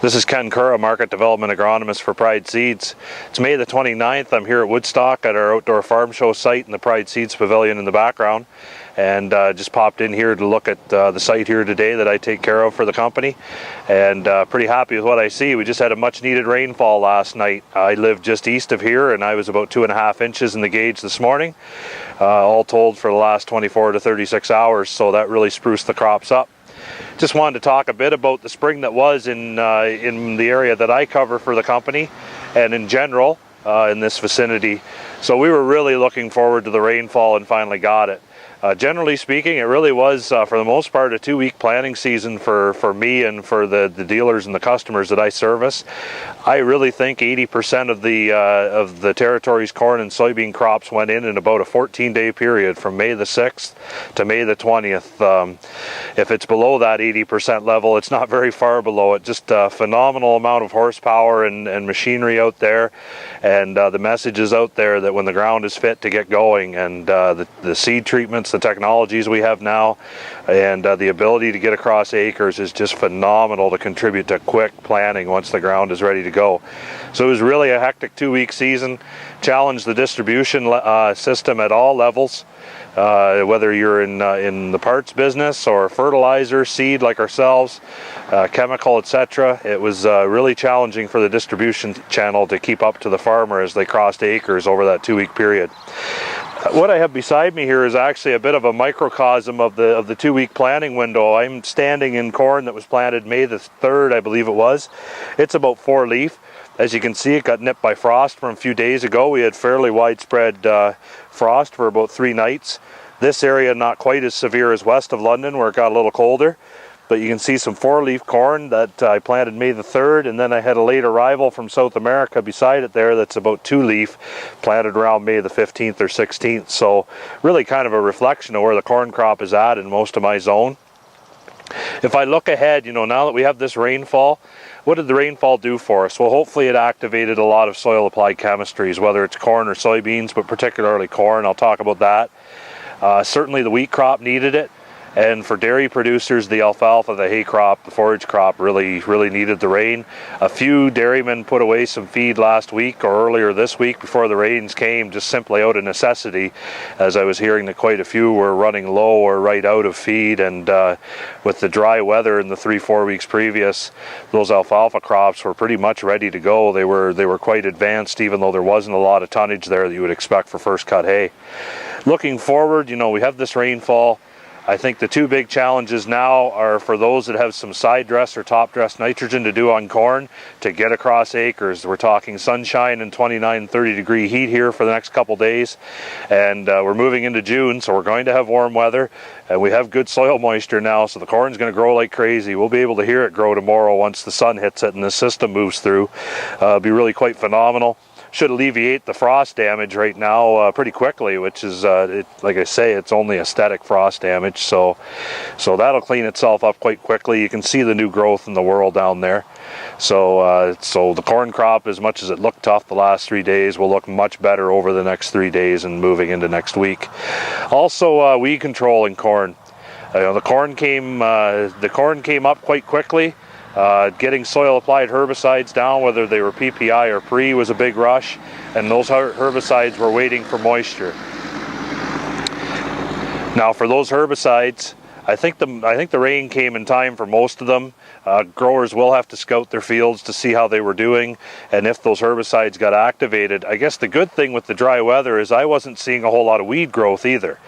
This is Ken Currah, Market Development Agronomist for Pride Seeds. It's May the 29th. I'm here at Woodstock at our outdoor farm show site in the Pride Seeds Pavilion in the background. And just popped in here to look at the site here today that I take care of for the company. And pretty happy with what I see. We just had a much needed rainfall last night. I live just east of here and I was about 2.5 inches in the gauge this morning. All told for the last 24 to 36 hours. So that really spruced the crops up. Just wanted to talk a bit about the spring that was in the area that I cover for the company and in general in this vicinity. So we were really looking forward to the rainfall and finally got it. Generally speaking, it really was, for the most part, a 2-week planting season for me and for the dealers and the customers that I service. I really think 80% of the territory's corn and soybean crops went in about a 14-day period from May the 6th to May the 20th. If it's below that 80% level, it's not very far below it. Just a phenomenal amount of horsepower and machinery out there, and the message is out there that when the ground is fit to get going, and the seed treatments, the technologies we have now, and the ability to get across acres is just phenomenal to contribute to quick planting once the ground is ready to go. So it was really a hectic 2-week season. Challenged the distribution system at all levels, whether you're in the parts business or fertilizer, seed like ourselves, chemical, etc. It was really challenging for the distribution channel to keep up to the farmer as they crossed acres over that 2-week period. What I have beside me here is actually a bit of a microcosm of the 2-week planting window. I'm standing in corn that was planted May the 3rd, I believe it was. It's about 4 leaf. As you can see, it got nipped by frost from a few days ago. We had fairly widespread frost for about 3 nights. This area not quite as severe as west of London, where it got a little colder. But you can see some 4-leaf corn that I planted May the 3rd, and then I had a late arrival from South America beside it there that's about 2-leaf, planted around May the 15th or 16th. So really kind of a reflection of where the corn crop is at in most of my zone. If I look ahead, now that we have this rainfall, what did the rainfall do for us? Well, hopefully it activated a lot of soil applied chemistries, whether it's corn or soybeans, but particularly corn. I'll talk about that. Certainly the wheat crop needed it. And for dairy producers, the alfalfa, the hay crop, the forage crop really needed the rain. A few dairymen put away some feed last week or earlier this week before the rains came, just simply out of necessity, as I was hearing that quite a few were running low or right out of feed. And with the dry weather in the 3-4 weeks previous, those alfalfa crops were pretty much ready to go. They were quite advanced, even though there wasn't a lot of tonnage there that you would expect for first cut hay. Looking forward, we have this rainfall. I think the 2 big challenges now are for those that have some side dress or top dress nitrogen to do on corn to get across acres. We're talking sunshine and 29, 30 degree heat here for the next couple days, and we're moving into June, so we're going to have warm weather, and we have good soil moisture now, so the corn's going to grow like crazy. We'll be able to hear it grow tomorrow once the sun hits it and the system moves through. It'll be really quite phenomenal. Should alleviate the frost damage right now pretty quickly, which is, like I say, it's only aesthetic frost damage, so that'll clean itself up quite quickly. You can see the new growth in the world down there. So the corn crop, as much as it looked tough the last 3 days, will look much better over the next 3 days and moving into next week. Also, weed control in corn. The corn came up quite quickly. Getting soil applied herbicides down, whether they were PPI or pre, was a big rush, and those herbicides were waiting for moisture. Now for those herbicides, I think the rain came in time for most of them. Growers will have to scout their fields to see how they were doing and if those herbicides got activated. I guess the good thing with the dry weather is I wasn't seeing a whole lot of weed growth either.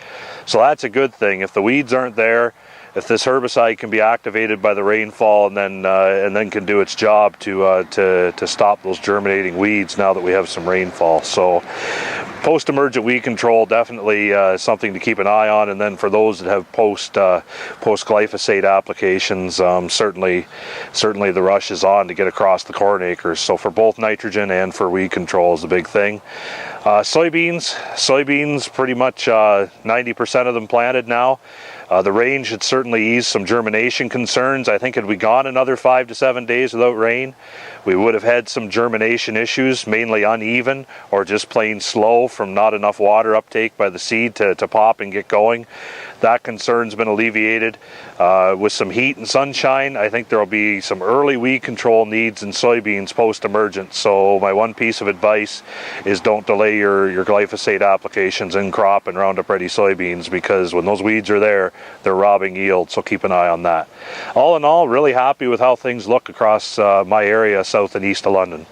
So that's a good thing. If the weeds aren't there, if this herbicide can be activated by the rainfall and then can do its job to stop those germinating weeds now that we have some rainfall. So post-emergent weed control, definitely something to keep an eye on. And then for those that have post glyphosate applications, certainly the rush is on to get across the corn acres. So for both nitrogen and for weed control is the big thing. Soybeans pretty much 90% of them planted now. The rain should certainly ease some germination concerns. I think had we gone another 5 to 7 days without rain, we would have had some germination issues, mainly uneven or just plain slow from not enough water uptake by the seed to pop and get going. That concern's been alleviated. With some heat and sunshine, I think there will be some early weed control needs in soybeans post-emergence. So my one piece of advice is don't delay your glyphosate applications in crop and Roundup Ready soybeans, because when those weeds are there, they're robbing yield, so keep an eye on that. All in all, really happy with how things look across my area south and east of London.